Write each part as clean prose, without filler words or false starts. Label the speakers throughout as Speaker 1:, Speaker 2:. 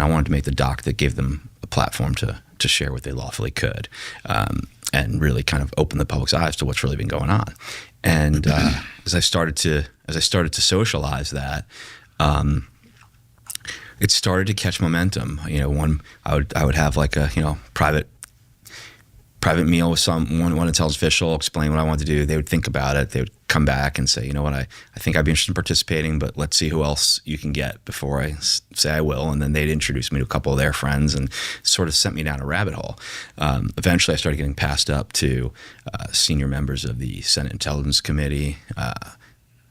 Speaker 1: I wanted to make the doc that gave them a platform to share what they lawfully could, and really kind of open the public's eyes to what's really been going on. And as I started to socialize that, it started to catch momentum. I would have like a private meal with one intelligence official, explain what I wanted to do. They would think about it. They would come back and say, you know what, I think I'd be interested in participating, but let's see who else you can get before I say I will. And then they'd introduce me to a couple of their friends and sort of sent me down a rabbit hole. Eventually I started getting passed up to senior members of the Senate Intelligence Committee,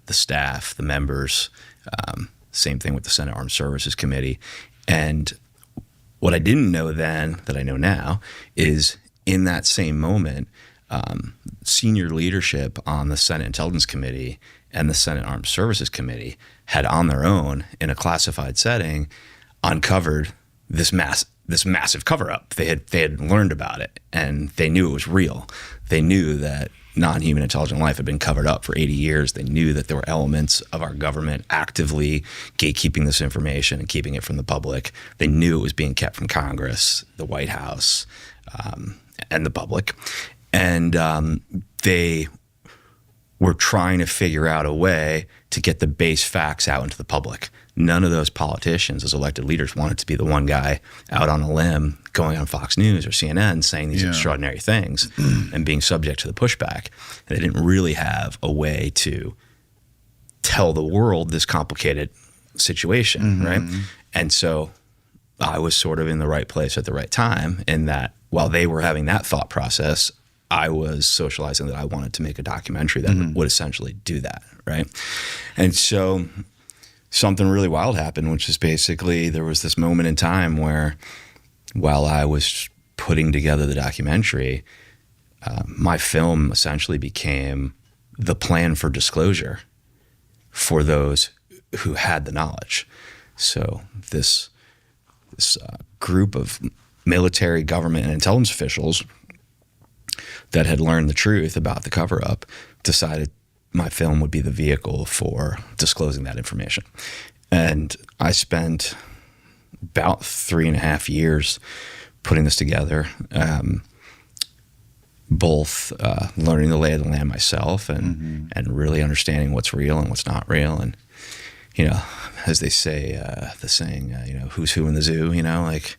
Speaker 1: the staff, the members, same thing with the Senate Armed Services Committee. And what I didn't know then that I know now is in that same moment, senior leadership on the Senate Intelligence Committee and the Senate Armed Services Committee had on their own, in a classified setting, uncovered this massive cover-up. They had learned about it, and they knew it was real. They knew that non-human intelligent life had been covered up for 80 years. They knew that there were elements of our government actively gatekeeping this information and keeping it from the public. They knew it was being kept from Congress, the White House, and the public. And they were trying to figure out a way to get the base facts out into the public. None of those politicians as elected leaders wanted to be the one guy out on a limb going on Fox News or CNN saying these extraordinary things and being subject to the pushback. And they didn't really have a way to tell the world this complicated situation, right? And so I was sort of in the right place at the right time, in that while they were having that thought process, I was socializing that I wanted to make a documentary that would essentially do that, right? And so something really wild happened, which is basically there was this moment in time where, while I was putting together the documentary, my film essentially became the plan for disclosure for those who had the knowledge. So this group of military, government, and intelligence officials that had learned the truth about the cover-up decided my film would be the vehicle for disclosing that information. And I spent about 3.5 years putting this together, both learning the lay of the land myself and really understanding what's real and what's not real. And, as they say, the saying, who's who in the zoo, like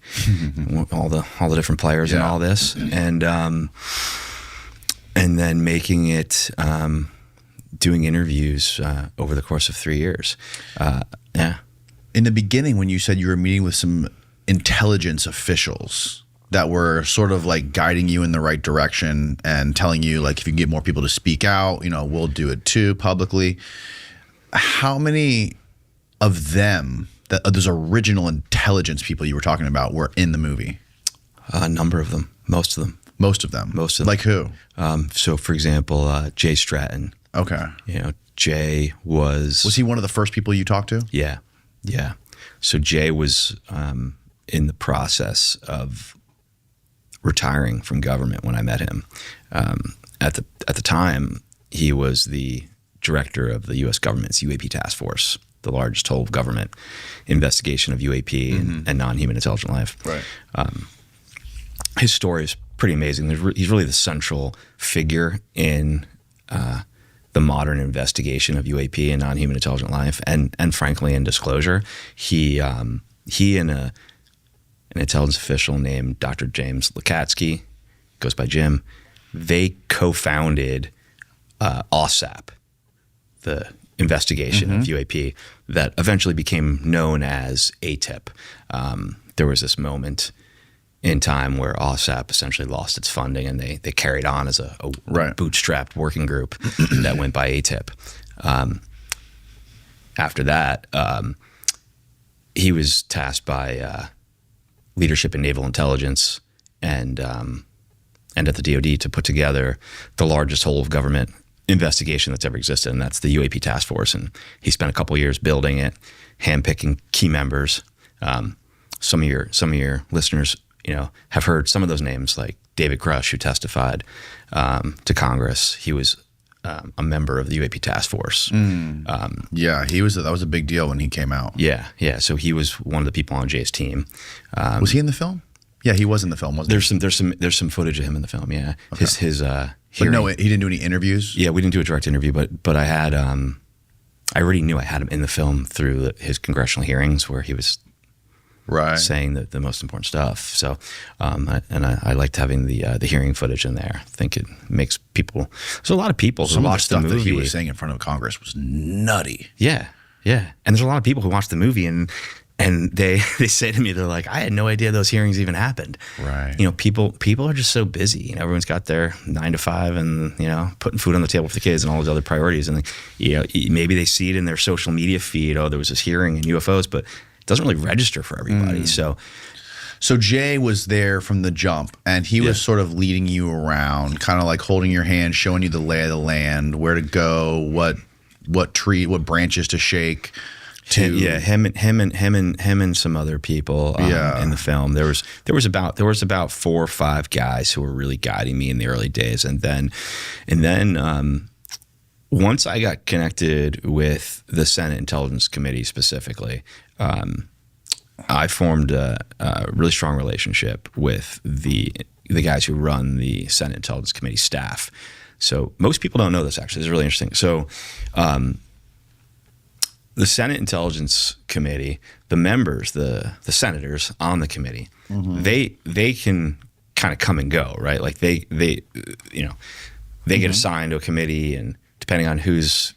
Speaker 1: all the different players in all this. And then making it, doing interviews over the course of 3 years.
Speaker 2: In the beginning, when you said you were meeting with some intelligence officials that were sort of like guiding you in the right direction and telling you, like, if you can get more people to speak out, we'll do it too publicly. How many of them, those original intelligence people you were talking about, were in the movie?
Speaker 1: A number of them. Most of them.
Speaker 2: Most of them?
Speaker 1: Most of them.
Speaker 2: Like who?
Speaker 1: So, for example, Jay Stratton.
Speaker 2: Okay.
Speaker 1: Jay was...
Speaker 2: Was he one of the first people you talked to?
Speaker 1: Yeah. So Jay was in the process of retiring from government when I met him. At the time, he was the director of the U.S. government's UAP task force, the largest whole of government investigation of UAP and non-human intelligent life.
Speaker 2: Right.
Speaker 1: His story is pretty amazing. He's really the central figure in the modern investigation of UAP and non-human intelligent life, and frankly, in disclosure. He and an intelligence official named Dr. James Lakatsky, goes by Jim, they co-founded OSAP, the investigation of UAP that eventually became known as ATIP. There was this moment in time where OSAP essentially lost its funding, and they carried on as a bootstrapped working group that went by ATIP. After that, he was tasked by leadership in naval intelligence and at the DoD to put together the largest whole of government investigation that's ever existed, and that's the UAP task force. And he spent a couple of years building it, handpicking key members. Some of your listeners, have heard some of those names, like David Crush, who testified to Congress. He was a member of the UAP task force.
Speaker 2: Yeah, that was a big deal when he came out.
Speaker 1: Yeah. So he was one of the people on Jay's team.
Speaker 2: Was he in the film? Yeah, he was in the film, wasn't he?
Speaker 1: There's some footage of him in the film. Yeah,
Speaker 2: Okay.
Speaker 1: his
Speaker 2: But no, he didn't do any interviews.
Speaker 1: Yeah, we didn't do a direct interview, but I had I already knew I had him in the film through his congressional hearings where he was saying the most important stuff. So, I liked having the hearing footage in there. I think it makes people. There's a lot of people who watch the movie.
Speaker 2: That he was saying in front of Congress was nutty.
Speaker 1: Yeah, and there's a lot of people who watch the movie and they say to me, they're like, I had no idea those hearings even happened.
Speaker 2: Right.
Speaker 1: People are just so busy. Everyone's got their 9 to 5 and, putting food on the table for the kids and all those other priorities. And, maybe they see it in their social media feed. Oh, there was this hearing in UFOs, but it doesn't really register for everybody. So
Speaker 2: Jay was there from the jump, and he was sort of leading you around, kind of like holding your hand, showing you the lay of the land, where to go, what branches to shake.
Speaker 1: Him and some other people in the film. There was about 4 or 5 guys who were really guiding me in the early days, and then once I got connected with the Senate Intelligence Committee specifically, I formed a really strong relationship with the guys who run the Senate Intelligence Committee staff. So most people don't know this, actually. It's really interesting. So the Senate Intelligence Committee, the members, the senators on the committee, they can kind of come and go, right? Like they get assigned to a committee, and depending on who's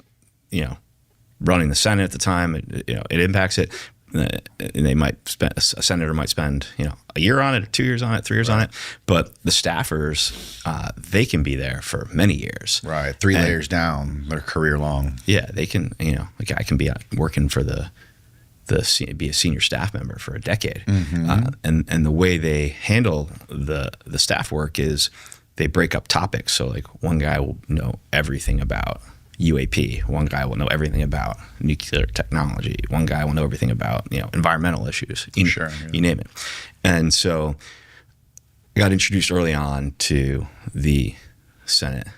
Speaker 1: running the Senate at the time, it impacts it. And they might spend, a senator might spend a year on it, 2 years on it, 3 years on it, but the staffers they can be there for many years.
Speaker 2: Right, 3 layers down, their career long.
Speaker 1: Yeah, they can. A guy can be working for be a senior staff member for a decade, and the way they handle the staff work is they break up topics. So like one guy will know everything about UAP. One guy will know everything about nuclear technology. One guy will know everything about environmental issues. You name it. And so I got introduced early on to the Senate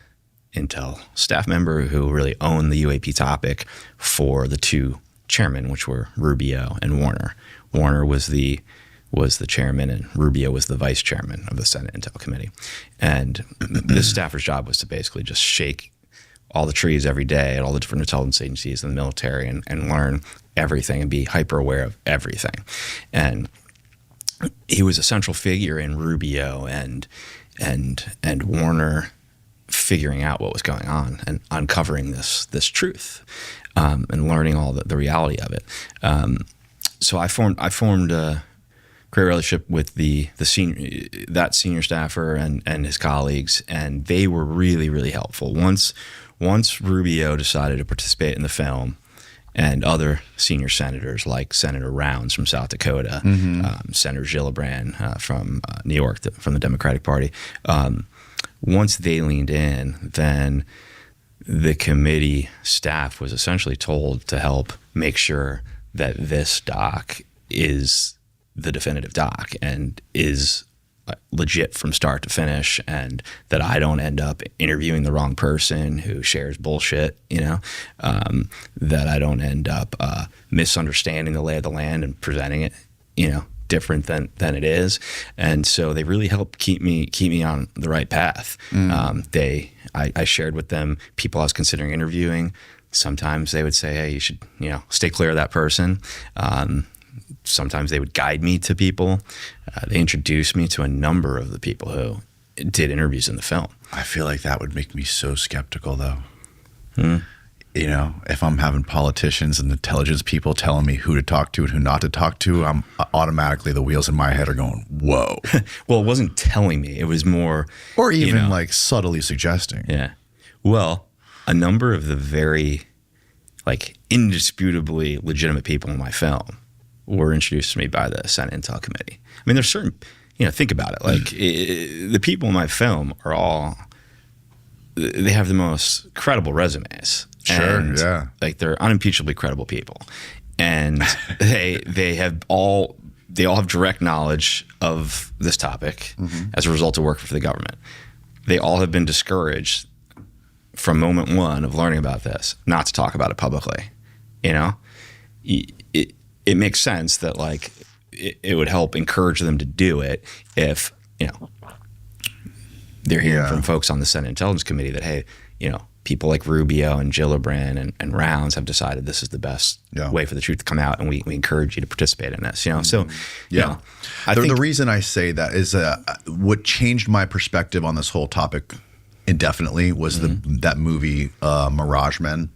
Speaker 1: Intel staff member who really owned the UAP topic for the 2 chairmen, which were Rubio and Warner. Warner was the chairman, and Rubio was the vice chairman of the Senate Intel Committee. And this staffer's job was to basically just shake all the trees every day at all the different intelligence agencies and the military and learn everything and be hyper aware of everything. And he was a central figure in Rubio and Warner figuring out what was going on and uncovering this truth and learning all the reality of it. So I formed a great relationship with the senior staffer and his colleagues, and they were really, really helpful. Once Rubio decided to participate in the film, and other senior senators like Senator Rounds from South Dakota, Senator Gillibrand from New York, from the Democratic Party, once they leaned in, then the committee staff was essentially told to help make sure that this doc is the definitive doc and is legit from start to finish, and that I don't end up interviewing the wrong person who shares bullshit, that I don't end up misunderstanding the lay of the land and presenting it, different than it is. And so they really helped keep me on the right path. I shared with them people I was considering interviewing. Sometimes they would say, hey, you should, stay clear of that person. Sometimes they would guide me to people. They introduced me to a number of the people who did interviews in the film.
Speaker 2: I feel like that would make me so skeptical, though. If I'm having politicians and intelligence people telling me who to talk to and who not to talk to, I'm automatically, the wheels in my head are going, whoa.
Speaker 1: Well, it wasn't telling me. It was more...
Speaker 2: Or even like subtly suggesting.
Speaker 1: Yeah. Well, a number of the very indisputably legitimate people in my film were introduced to me by the Senate Intel Committee. I mean, there's certain, think about it. The people in my film are all, they have the most credible resumes.
Speaker 2: Sure,
Speaker 1: and,
Speaker 2: yeah.
Speaker 1: They're unimpeachably credible people. And they all have direct knowledge of this topic as a result of working for the government. They all have been discouraged from moment one of learning about this, not to talk about it publicly. You know, it makes sense that like it would help encourage them to do it if, you know, they're hearing from folks on the Senate Intelligence Committee that, hey, you know, people like Rubio and Gillibrand and Rounds have decided this is the best way for the truth to come out, and we encourage you to participate in this. You know, so you know, I think
Speaker 2: the reason I say that is what changed my perspective on this whole topic indefinitely was that movie Mirage Men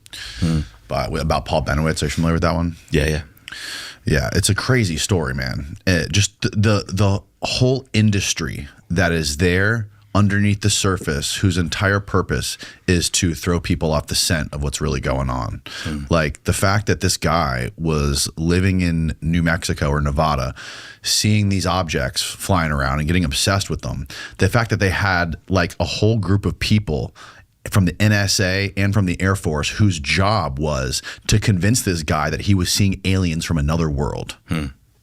Speaker 2: about Paul Benowitz. Are you familiar with that one? Yeah, it's a crazy story, man. Just the whole industry that is there underneath the surface, whose entire purpose is to throw people off the scent of what's really going on. Like the fact that this guy was living in New Mexico or Nevada, seeing these objects flying around and getting obsessed with them. The fact that they had like a whole group of people from the NSA and from the Air Force whose job was to convince this guy that he was seeing aliens from another world.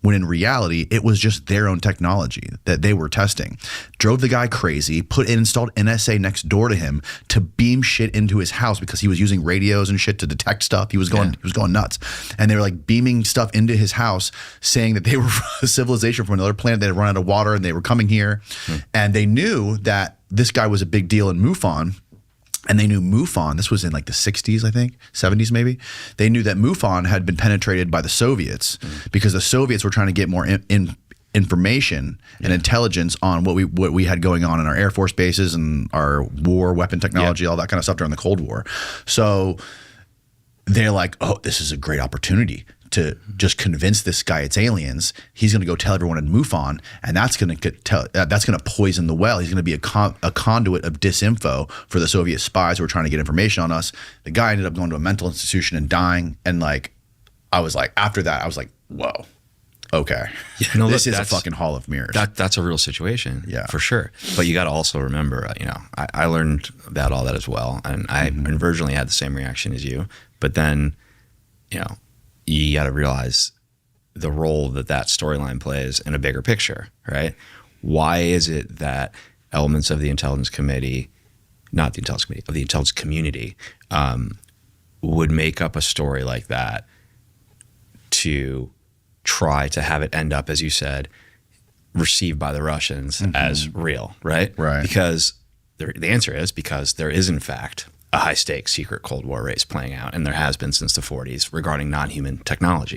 Speaker 2: When in reality, it was just their own technology that they were testing. Drove the guy crazy, installed NSA next door to him to beam shit into his house because he was using radios and shit to detect stuff. He was going nuts. And they were like beaming stuff into his house, saying that they were a civilization from another planet that had run out of water and they were coming here. And they knew that this guy was a big deal in MUFON. And they knew MUFON, this was in like the 60s, I think, 70s maybe. They knew that MUFON had been penetrated by the Soviets because the Soviets were trying to get more information and intelligence on what we had going on in our Air Force bases and our war weapon technology, all that kind of stuff during the Cold War. So they're like, oh, this is a great opportunity to just convince this guy it's aliens. He's going to go tell everyone in MUFON, and that's going to poison the well. He's going to be a conduit of disinfo for the Soviet spies who are trying to get information on us. The guy ended up going to a mental institution and dying. And like, I was like, after that, I was like, whoa, okay, this is a fucking hall of mirrors.
Speaker 1: That's a real situation, for sure. But you got to also remember, you know, I learned about all that as well, and I originally had the same reaction as you. But then, you know, you got to realize the role that storyline plays in a bigger picture, right? Why is it that elements of the Intelligence Committee, not the Intelligence Committee, of the intelligence community, would make up a story like that to try to have it end up, as you said, received by the Russians as real, right?
Speaker 2: Right.
Speaker 1: Because the answer is because there is, in fact, a high-stakes secret Cold War race playing out, and there has been since the 40s regarding non-human technology.